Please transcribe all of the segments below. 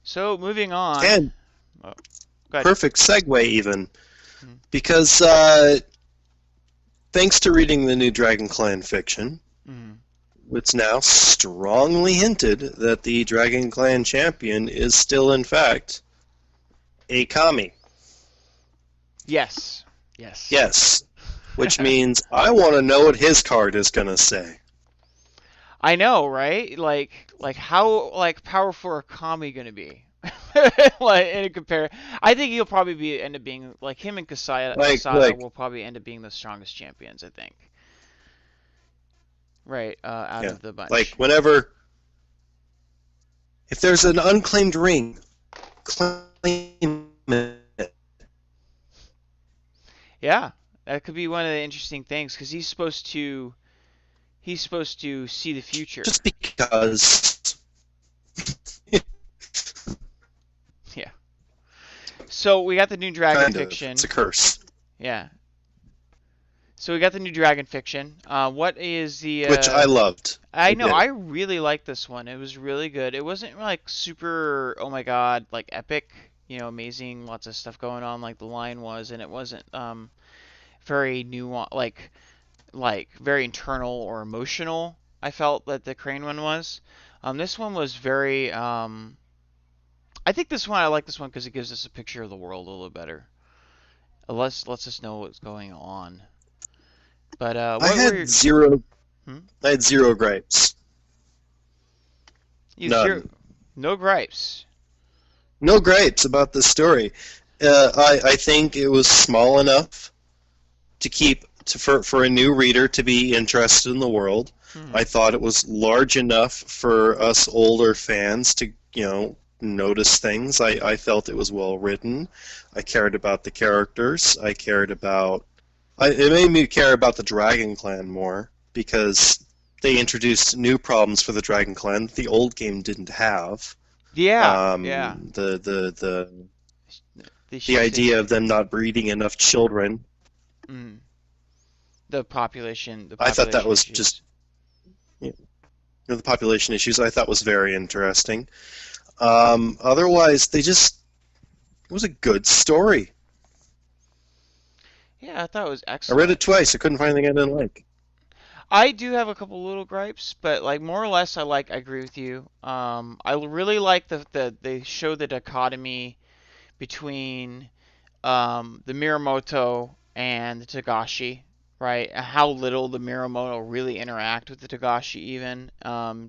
So moving on. And Oh, go ahead. perfect segue even, Mhm. because thanks to reading the new Dragon Clan fiction, Mhm. it's now strongly hinted that the Dragon Clan champion is still, in fact, a kami. Yes. Yes. Yes, which means I want to know what his card is going to say. I know, right? Like how like powerful are Kami gonna be? Like in compare, I think he'll probably be end up being like him and Kasada Like, will probably end up being the strongest champions. I think. Right, out yeah, of the like bunch. whenever, if there's an unclaimed ring, claim it. Yeah, that could be one of the interesting things because he's supposed to see the future. Just because, Yeah. So we got the new dragon kind of, it's a fiction. curse, Yeah. So we got the new dragon fiction. What is the? which I loved. I I know did. I really liked this one. It was really good. It wasn't like super. Oh my god, like epic. Amazing. Lots of stuff going on like the line was, and it wasn't very nuanced. Like very internal or emotional. I felt that the Crane one was. This one was very. I think this one I like this one because it gives us a picture of the world a little better. It lets us know what's going on. But I what were had your, zero. hmm? I had zero gripes. You zero, None. no gripes. No gripes about this story. I think it was small enough to for a new reader to be interested in the world. Hmm. I thought it was large enough for us older fans to, notice things. I felt it was well written. I cared about the characters. It made me care about the Dragon Clan more because they introduced new problems for the Dragon Clan that the old game didn't have. Yeah, yeah. Um, the the the The the Shinsei idea of sect. them not breeding enough children. Mm. The I thought that population was just issues. the population issues. I thought was very interesting. Otherwise, it was a good story. Yeah, I thought it was I read it excellent. twice. I couldn't find anything I didn't like. I do have a couple little gripes, but like more or less, I agree with you. I really like the they show the dichotomy between the Miramoto and the Togashi, right? How little the Miramoto really interact with the Togashi, even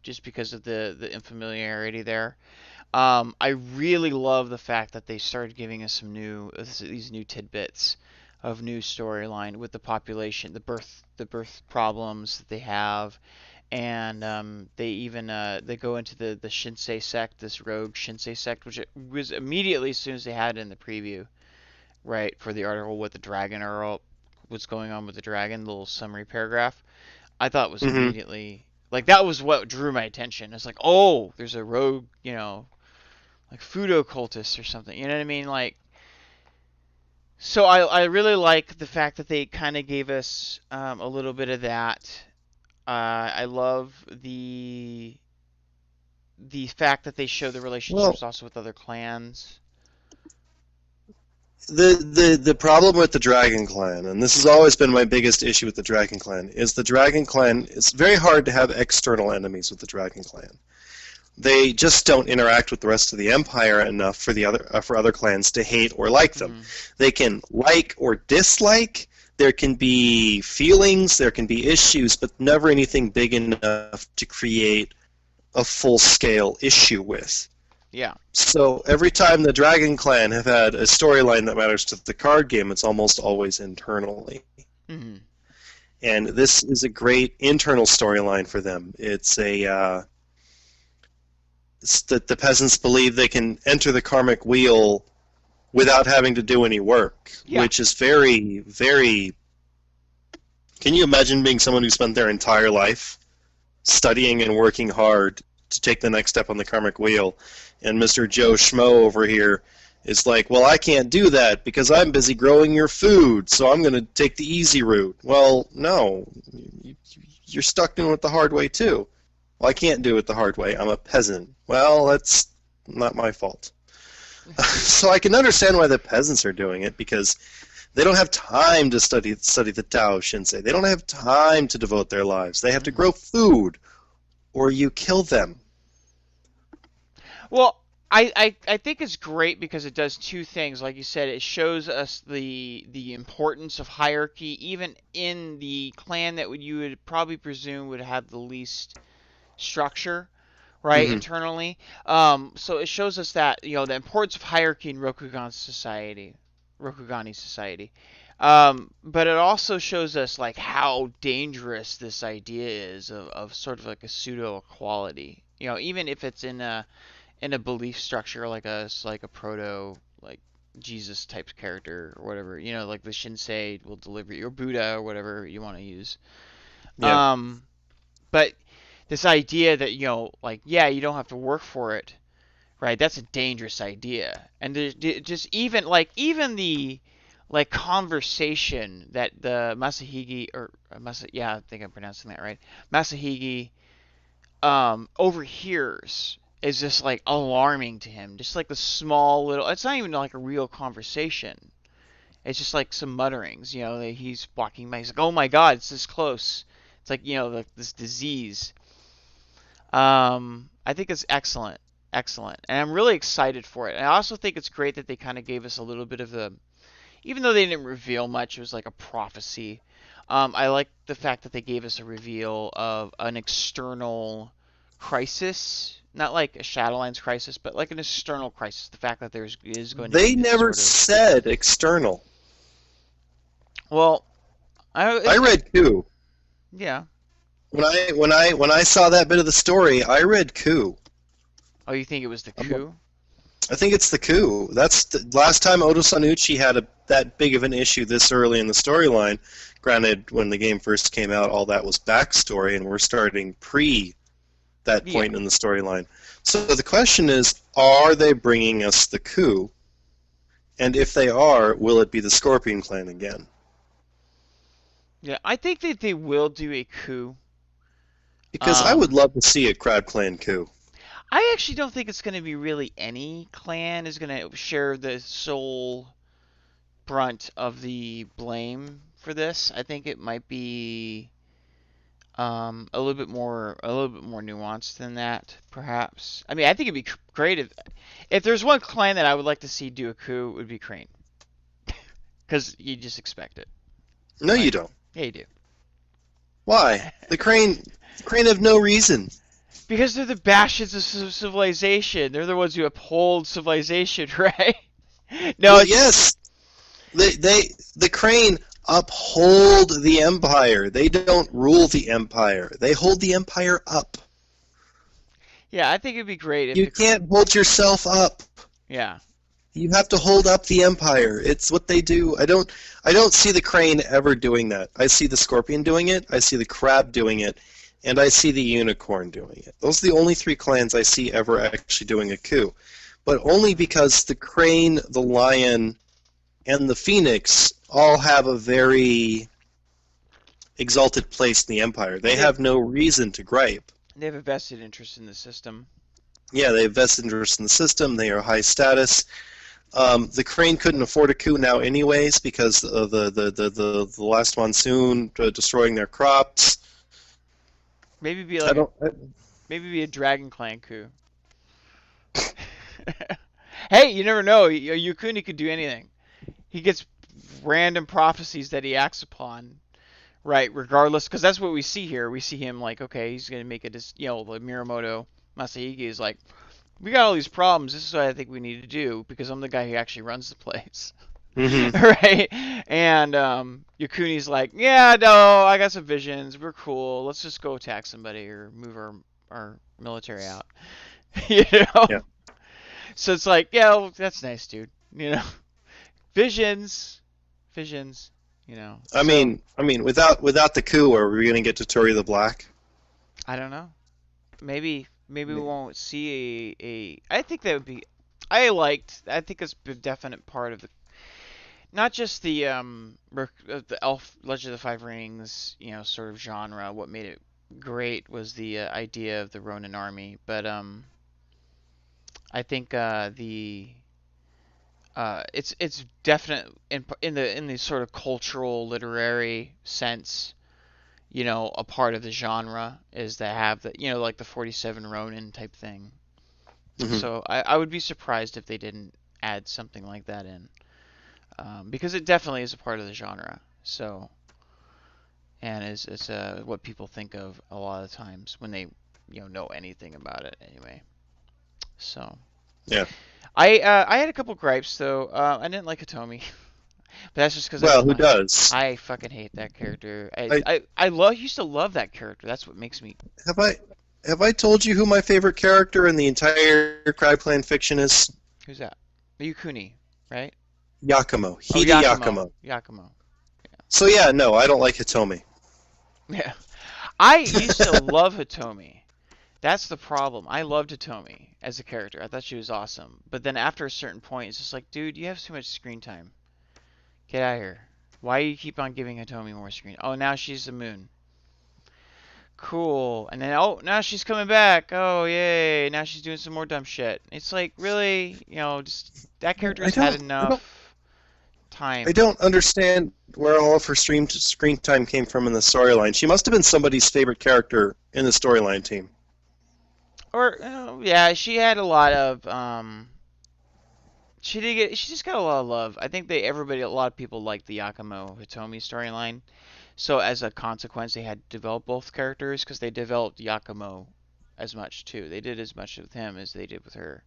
just because of the unfamiliarity there. I really love the fact that they started giving us these new tidbits of new storyline with the population, the birth problems that they have, and they even they go into the Shinsei sect, this rogue Shinsei sect, which it was immediately as soon as they had it in the preview, right, for the article with the dragon or what's going on with the dragon, the little summary paragraph. I thought was Hmm. immediately like that was what drew my attention. It's like, oh, there's a rogue, like food occultist or something. You know what I mean? Like, so I really like the fact that they kind of gave us a little bit of that. I love the fact that they show the Well, relationships also with other clans. the problem with the Dragon Clan, and this has always been my biggest issue with the Dragon Clan, is the Dragon Clan. It's very hard to have external enemies with the Dragon Clan. They just don't interact with the rest of the empire enough for other clans to hate or like them. Hmm. They can like or dislike. There can be feelings, there can be issues, but never anything big enough to create a full-scale issue with. Yeah. So every time the Dragon Clan have had a storyline that matters to the card game, it's almost always internally. Hmm. And this is a great internal storyline for them. It's that the peasants believe they can enter the karmic wheel without having to do any work, Yeah. which is very, very. Can you imagine being someone who spent their entire life studying and working hard to take the next step on the karmic wheel, and Mr. Joe Schmo over here is like, well, I can't do that because I'm busy growing your food, so I'm going to take the easy route. Well, no, you're stuck doing it the hard way too. Well, I can't do it the hard way. I'm a peasant. Well, that's not my fault. So I can understand why the peasants are doing it, because they don't have time to study the Tao Shinsei. They don't have time to devote their lives. They have to Mhm. grow food, or you kill them. Well, I think it's great because it does two things. Like you said, it shows us the importance of hierarchy, even in the clan that you would probably presume would have the least structure, right, Hmm. internally. So it shows us that the importance of hierarchy in Rokugani society. But it also shows us like how dangerous this idea is of sort of like a pseudo equality. Even if it's in a belief structure like a proto like Jesus type character or whatever. Like the Shinsei will deliver you, or Buddha or whatever you want to use. Yeah. Um, but this idea that like yeah, you don't have to work for it, right? That's a dangerous idea. And there's just even the like conversation that the Masahigi or yeah, I think I'm pronouncing that right. Masahigi overhears is just like alarming to him. Just like the small little, it's not even like a real conversation. It's just like some mutterings, that he's walking by. He's like, "Oh my God, it's this close." It's like this disease. I think it's excellent, excellent, and I'm really excited for it. And I also think it's great that they kind of gave us a little bit of the, even though they didn't reveal much, it was like a prophecy. I like the fact that they gave us a reveal of an external crisis, not like a Shadowlands crisis, but like an external crisis. The fact that is going to be They this never sort of, said external. well, I read coup. yeah. When I saw that bit of the story, I read coup. Oh, you think it was the I'm coup? I think it's the coup. That's the last time Oto Sanucci had that big of an issue this early in the storyline. Granted, when the game first came out, all that was backstory, and we're starting pre that Yeah, point in the storyline. So the question is, are they bringing us the coup? And if they are, will it be the Scorpion Clan again? yeah. I think that they will do a coup. Because I would Um, love to see a Crab Clan coup. I actually don't think it's going to be really any clan is going to share the sole brunt of the blame for this. I think it might be a little bit more nuanced than that, perhaps. I mean, I think it'd be great if there's one clan that I would like to see do a coup, it would be Crane, because you just expect it, No, you right? don't. Yeah, you do. Why? The Crane have no reason. Because they're the bastions of civilization. They're the ones who uphold civilization, right? No, Well, it's just yes, the Crane uphold the Empire. They don't rule the Empire. They hold the Empire up. yeah. I think it'd be great if You can't hold yourself up. yeah. You have to hold up the Empire. It's what they do. I don't see the Crane ever doing that. I see the Scorpion doing it, I see the Crab doing it, and I see the Unicorn doing it. Those are the only three clans I see ever actually doing a coup. But only because the Crane, the Lion, and the Phoenix all have a very exalted place in the Empire. And They have no reason to gripe. they have a vested interest in the system. Yeah, they have vested interest in the system. They are high status. The Crane couldn't afford a coup now, anyways, because of the last monsoon destroying their crops. Maybe be I like a don't. maybe be a Dragon Clan coup. Hey, you never know. Yukuni could do anything. He gets random prophecies that he acts upon, right? Regardless, because that's what we see here. We see him like, okay, he's gonna make it. The Miyamoto Masahige is like, we got all these problems. This is what I think we need to do because I'm the guy who actually runs the place. Hmm. Right? And Yakuni's like, yeah, no, I got some visions. We're cool. Let's just go attack somebody or move our military out. you know? Yeah. So it's like, yeah, well, that's nice, dude. Visions, visions. I So mean, I mean, without the coup, are we going to get to Tory the Black? I don't know. Maybe we won't see a. I think that would be. I think it's a definite part of the, not just the Elf Legend of the Five Rings, sort of genre. What made it great was the idea of the Ronin army, but I think the it's definite in the sort of cultural literary sense. A part of the genre is to have the like the 47 Ronin type thing. Hmm. So I would be surprised if they didn't add something like that in, because it definitely is a part of the genre. So and is what people think of a lot of times when they know anything about it anyway. So Yeah. I had a couple gripes though. I didn't like Hitomi, but that's just because Well, who does? I fucking hate that character. I I used to love that character. That's what makes me. have I have I told you who my favorite character in the entire Cry Clan fiction is? Who's that? Yukuni, right? Yakumo. Oh, Hide Yakumo. Yakumo. Yakumo. So yeah, no, I don't like Hitomi. Yeah. I used to love Hitomi. That's the problem. I loved Hitomi as a character. I thought she was awesome. But then after a certain point, it's just like, dude, you have too much screen time. Get out of here. Why do you keep on giving Hitomi more screen? Oh, now she's the moon. Cool. And then, oh, now she's coming back. Oh, yay. Now she's doing some more dumb shit. It's like, really? Just that I character's had don't I don't enough I time. don't understand where all of her screen time came from in the storyline. She must have been somebody's favorite character in the storyline team. Or, yeah, she had a lot of, she just got a lot of love. I think a lot of people liked the Yakumo Hitomi storyline. So as a consequence, they had to develop both characters because they developed Yakumo as much too. They did as much with him as they did with her.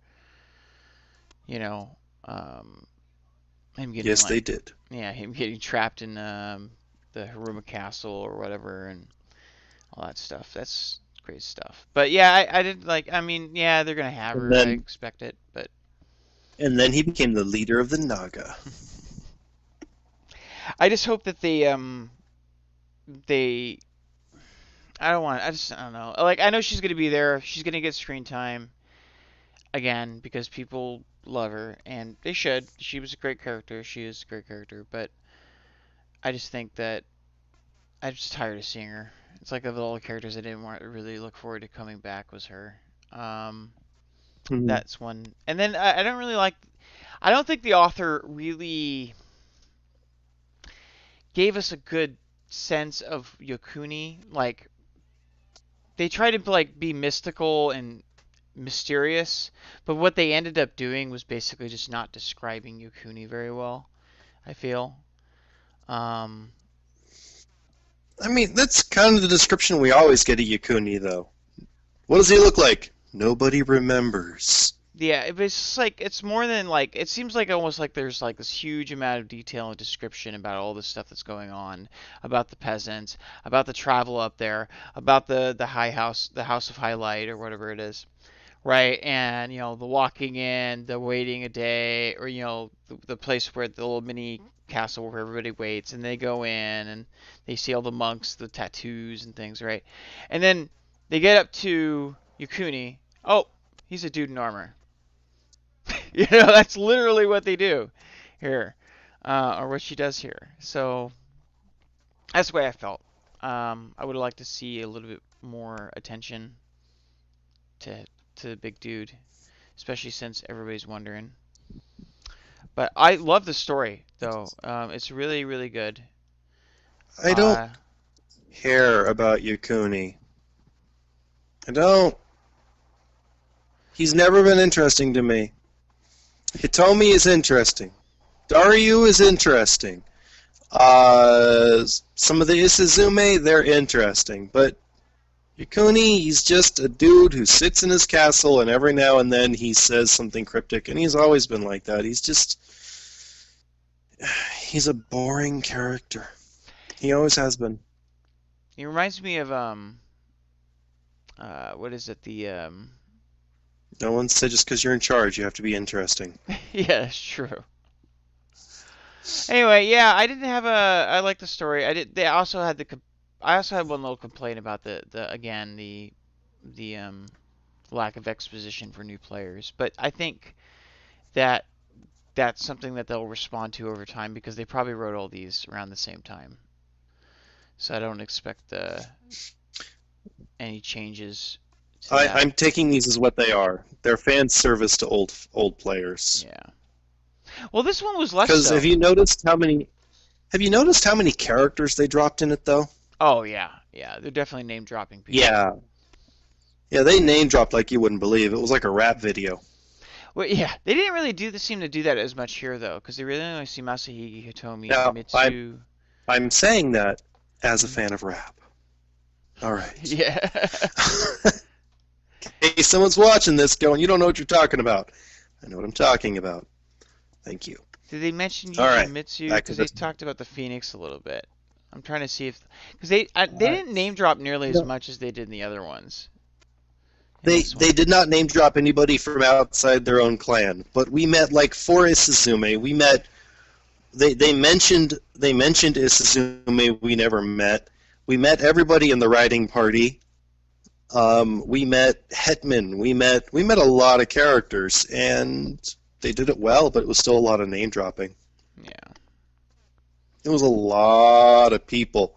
You know, um, him getting Yes, they did. him getting trapped in the Haruma Castle or whatever, and all that stuff. That's great stuff. But yeah, I did like. I mean, yeah, they're gonna have And her. I then expect it, but and then he became the leader of the Naga. I just hope that they. I don't want. I don't know. Like I know she's gonna be there. She's gonna get screen time again because people love her and they should. She was a great character. She is a great character, but I just think that I'm just tired of seeing her. It's like of all the characters I didn't want really look forward to coming back was her. Um, Mhm. that's one. And then I don't really like. I don't think the author really gave us a good sense of Yokuni. Like they tried to like be mystical and mysterious, but what they ended up doing was basically just not describing Yokuni very well. I feel. Um, I mean, that's kind of the description we always get of Yakuni, though. What does he look like? Nobody remembers. yeah, it's just like it's more than like it seems like almost like there's like this huge amount of detail and description about all the stuff that's going on, about the peasants, about the travel up there, about the high house, the house of highlight or whatever it is. Right, and the walking in, the waiting a day, or the place where the little mini castle where everybody waits, and they go in and they see all the monks, the tattoos and things, right? And then they get up to Yukuni. Oh, he's a dude in armor. That's literally what they do here, or what she does here. So that's the way I felt. I would have liked to see a little bit more attention to the big dude, especially since everybody's wondering. But I love the story, though. It's really, really good. I don't Uh, care about Yakuni. I don't. He's never been interesting to me. Hitomi is interesting. Daryu is interesting. Some of the Isazume, they're interesting. But Yakuni, he's just a dude who sits in his castle and every now and then he says something cryptic, and he's always been like that. He's a boring character. He always has been. he reminds me of what is it? No one said just because you're in charge you have to be interesting. Yeah, that's true. Anyway, yeah, I didn't have a. I like the story. I did. They also had I also had one little complaint about the again the lack of exposition for new players, but I think that that's something that they'll respond to over time because they probably wrote all these around the same time. So I don't expect any changes to that. I'm taking these as what they are. They're fan service to old players. Yeah. Well, this one was less Because so. have you noticed how many characters they dropped in it though? Oh yeah, yeah. They're definitely name dropping people. Yeah. Yeah, they name dropped like you wouldn't believe. It was like a rap video. Well, yeah, they didn't really seem to do that as much here though, because they really only see Masahiki, Hitomi, Now, Famitsu. I'm saying that as a fan of rap. All right. Yeah. Hey, someone's watching this going, you don't know what you're talking about. I know what I'm talking about. Thank you. Did they mention All right. Yoshimitsu? Back to Because they this. talked about the Phoenix a little bit. I'm trying to see if because they didn't name drop nearly as No. much as they did in the other ones. In They this they one. did not name drop anybody from outside their own clan, but we met like four Isuzume. We met they mentioned Isuzume we never met. We met everybody in the riding party. We met Hetman. We met a lot of characters, and they did it well, but it was still a lot of name dropping. Yeah. It was a lot of people.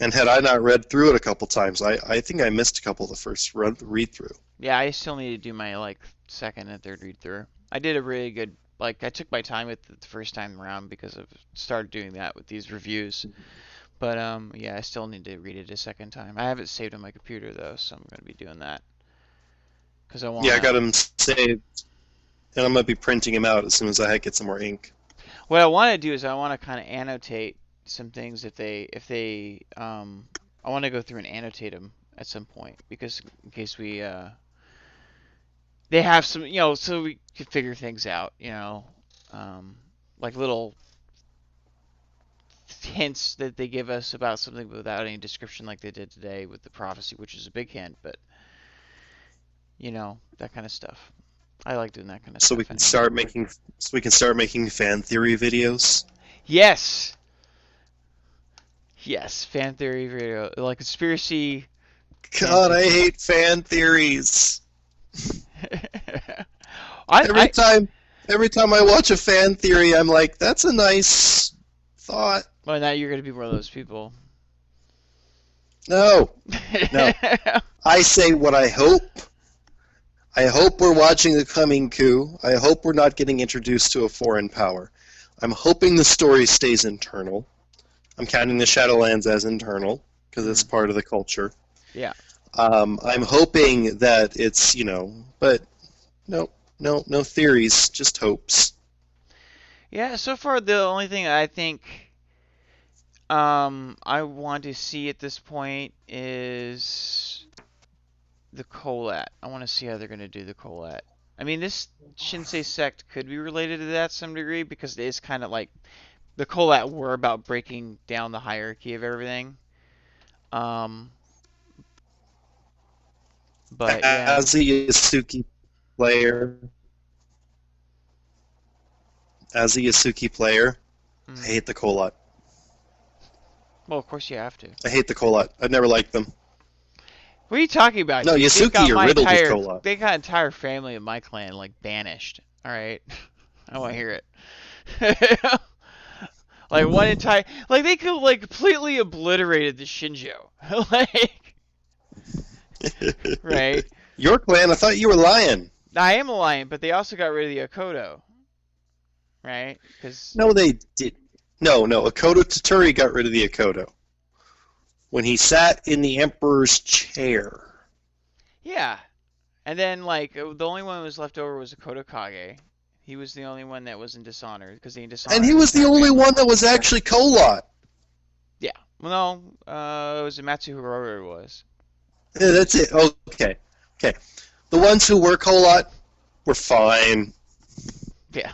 And had I not read through it a couple times, I think I missed a couple of the first read through. Yeah, I still need to do my like second and third read through. I did a really good like I took my time with it the first time around because I've started doing that with these reviews. But yeah, I still need to read it a second time. I have it saved on my computer though, so I'm gonna be doing that because I want. Yeah, I got them saved, and I'm gonna be printing them out as soon as I get some more ink. What I want to do is I want to kind of annotate some things if they I want to go through and annotate them at some point because in case we they have some so we could figure things out like little hints that they give us about something without any description like they did today with the prophecy, which is a big hint, but that kind of stuff. I like doing that kind of So stuff we can anyway. start making fan theory videos. Yes. Yes, fan theory video, like conspiracy fan God, I theory. hate fan theories. I, Every I, time every time I watch a fan theory, I'm like, that's a nice thought. well, now you're gonna be one of those people. No, no. I say what I hope. I hope we're watching a coming coup. I hope we're not getting introduced to a foreign power. I'm hoping the story stays internal. I'm counting the Shadowlands as internal because it's part of the culture. Yeah. I'm hoping that it's, but no theories, just hopes. Yeah, so far the only thing I think I want to see at this point is the Collat. I want to see how they're going to do the Collat. I mean, this Shinsei sect could be related to that to some degree because it is kind of like the Collat were about breaking down the hierarchy of everything. Um, but yeah. As a Yasuki player, as a Yasuki player, I hate the Kolot. Well, of course you have to. I hate the Kolot. I've never liked them. What are you talking about? No, They've Yasuki, got you're my riddled with entire Kolot. they got entire family of my clan like banished. All right, I want to hear it. Like one entire like they could like completely obliterated the Shinjo. Like right. Your clan, I thought you were lying. I am a lion, but they also got rid of the Okoto. Right? Because No, they did. No, Akoto Toturi got rid of the Akoto. When he sat in the Emperor's chair. yeah, and then like the only one that was left over was Okoto Kage. He was the only one that was in dishonor because he dishonored. And he was the only one that was actually Kolot. Yeah. Well, no, it was Matsuhiro was. Yeah, that's it. Okay. The ones who were Kolot were fine. Yeah.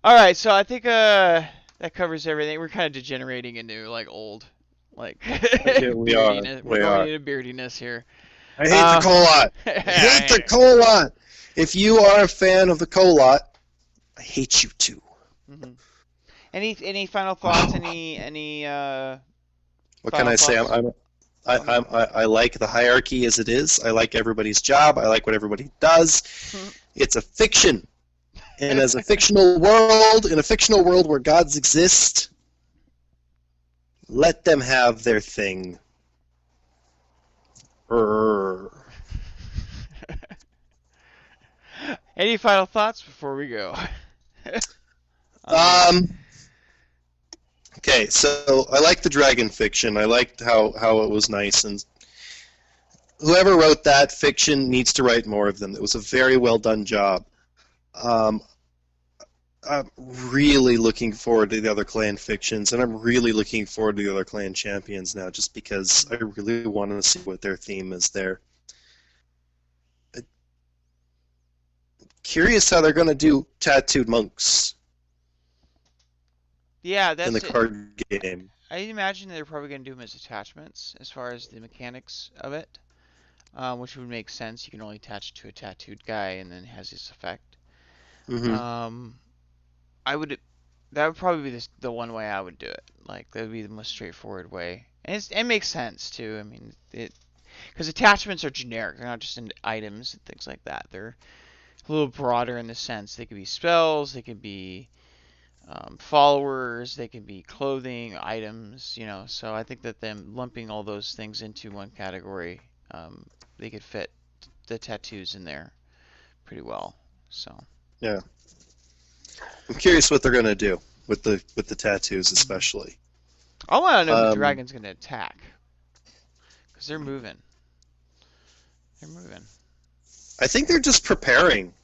All right, so I think that covers everything. We're kind of degenerating into like old, like Yeah, we are. beardiness. We We're are. going into beardiness here. I hate the Kolot. I hate the Kolot. If you are a fan of the Kolot, I hate you too. Mm-hmm. Any final thoughts? Any What can I say? thoughts? I like the hierarchy as it is. I like everybody's job. I like what everybody does. It's a fiction. And as a fictional world, in a fictional world where gods exist, let them have their thing. Any final thoughts before we go on these? Um, okay, so I like the dragon fiction. I liked how it was nice, and whoever wrote that fiction needs to write more of them. It was a very well done job. Um, I'm really looking forward to the other clan fictions, and I'm really looking forward to the other clan champions now, just because I really want to see what their theme is there. Curious how they're going to do tattooed monks Yeah, in the that's it. card game. I imagine they're probably going to do them as attachments as far as the mechanics of it, which would make sense. You can only attach to a tattooed guy and then it has this effect. Hmm. Um, I would that would probably be the one way I would do it. Like that would be the most straightforward way, and it makes sense too. I mean, it because attachments are generic; they're not just in items and things like that. They're a little broader in the sense they could be spells, they could be followers, they can be clothing items. So I think that them lumping all those things into one category, they could fit the tattoos in there pretty well. So. Yeah, I'm curious what they're going to do with the tattoos, especially. I want to know if the Um, dragon's gonna attack because they're moving. They're moving. I think they're just preparing.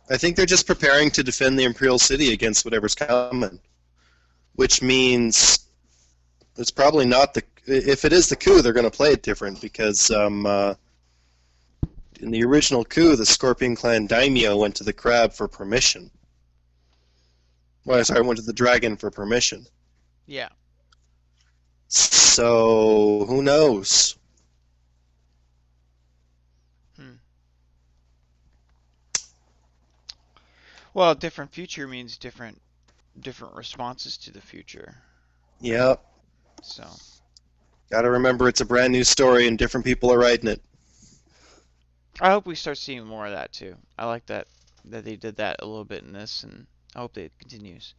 I think they're just preparing to defend the Imperial City against whatever's coming, which means it's probably not the. If it is the coup, they're going to play it different because in the original coup, the Scorpion Clan daimyo went to the crab for permission. Well, Yeah. sorry, went to the dragon for permission. Yeah. So who knows? Hmm. Well, different future means different responses to the future. Yep. So Got to remember it's a brand new story and different people are writing it. I hope we start seeing more of that too. I like that they did that a little bit in this, and I hope that it continues.